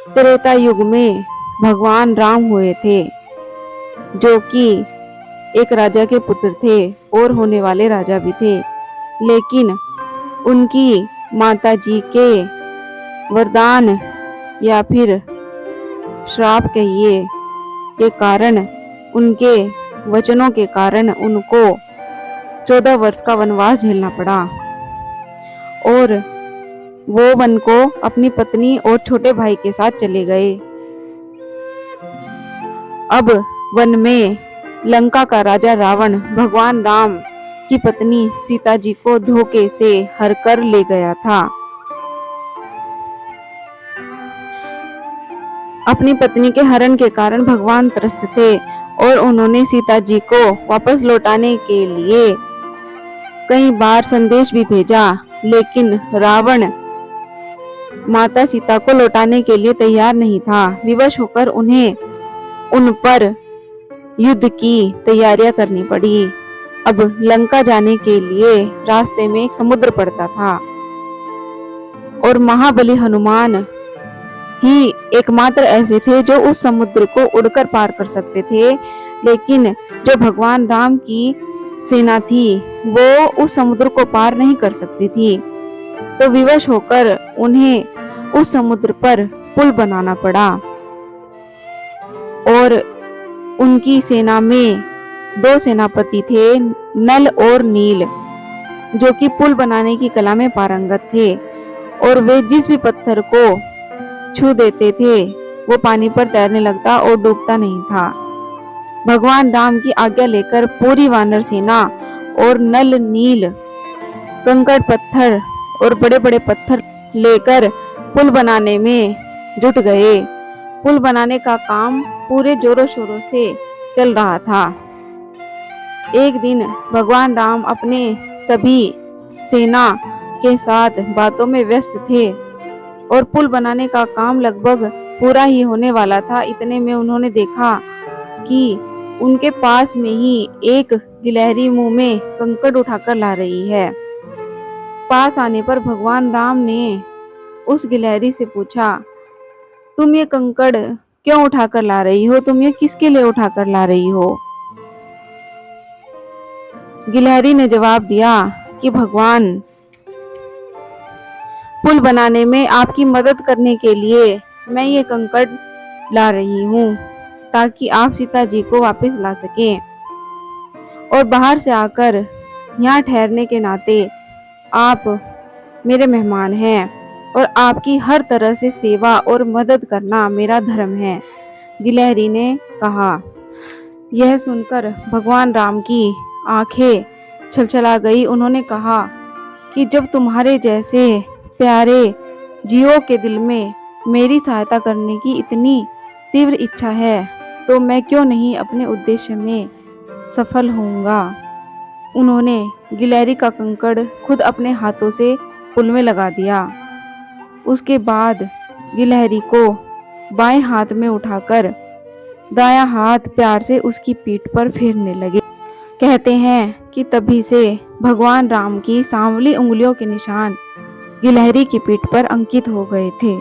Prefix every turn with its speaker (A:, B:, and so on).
A: त्रेता युग में भगवान राम हुए थे, जो कि एक राजा के पुत्र थे और होने वाले राजा भी थे। लेकिन उनकी माता जी के वरदान या फिर श्राप कहिए के कारण, उनके वचनों के कारण उनको 14 वर्ष का वनवास झेलना पड़ा और वो वन को अपनी पत्नी और छोटे भाई के साथ चले गए। अब वन में लंका का राजा रावण भगवान राम की पत्नी सीता जी को धोखे से हर कर ले गया था। अपनी पत्नी के हरण के कारण भगवान त्रस्त थे और उन्होंने सीता जी को वापस लौटाने के लिए कई बार संदेश भी भेजा, लेकिन रावण माता सीता को लौटाने के लिए तैयार नहीं था। विवश होकर उन्हें उन पर युद्ध की तैयारियां करनी पड़ी। अब लंका जाने के लिए रास्ते में एक समुद्र पड़ता था और महाबली हनुमान ही एकमात्र ऐसे थे जो उस समुद्र को उड़कर पार कर सकते थे। लेकिन जो भगवान राम की सेना थी वो उस समुद्र को पार नहीं कर सकती थी, तो विवश होकर उन्हें उस समुद्र पर पुल बनाना पड़ा और उनकी सेना में 2 सेनापति थे, नल और नील, जो कि पुल बनाने की कला में पारंगत थे और वे जिस भी पत्थर को छू देते थे वो पानी पर तैरने लगता और डूबता नहीं था। भगवान राम की आज्ञा लेकर पूरी वानर सेना और नल नील कंकड़ पत्थर और बड़े बड़े पत्थर लेकर पुल बनाने में जुट गए। पुल बनाने का काम पूरे जोरों शोरों से चल रहा था। एक दिन भगवान राम अपने सभी सेना के साथ बातों में व्यस्त थे और पुल बनाने का काम लगभग पूरा ही होने वाला था। इतने में उन्होंने देखा कि उनके पास में ही एक गिलहरी मुंह में कंकड़ उठाकर ला रही है। पास आने पर भगवान राम ने उस गिलहरी से पूछा, तुम ये कंकड़ क्यों उठाकर ला रही हो? तुम ये किसके लिए उठाकर ला रही हो? गिलहरी ने जवाब दिया कि भगवान, पुल बनाने में आपकी मदद करने के लिए मैं ये कंकड़ ला रही हूँ ताकि आप सीता जी को वापस ला सकें, और बाहर से आकर यहाँ ठहरने के नाते आप मेरे मेहमान हैं और आपकी हर तरह से सेवा और मदद करना मेरा धर्म है। गिलहरी ने कहा। यह सुनकर भगवान राम की आंखें छलछला गई। उन्होंने कहा कि जब तुम्हारे जैसे प्यारे जीवों के दिल में मेरी सहायता करने की इतनी तीव्र इच्छा है तो मैं क्यों नहीं अपने उद्देश्य में सफल होऊंगा। उन्होंने गिलहरी का कंकड़ खुद अपने हाथों से पुल में लगा दिया। उसके बाद गिलहरी को बाएं हाथ में उठाकर दायां हाथ प्यार से उसकी पीठ पर फेरने लगे। कहते हैं कि तभी से भगवान राम की सांवली उंगलियों के निशान गिलहरी की पीठ पर अंकित हो गए थे।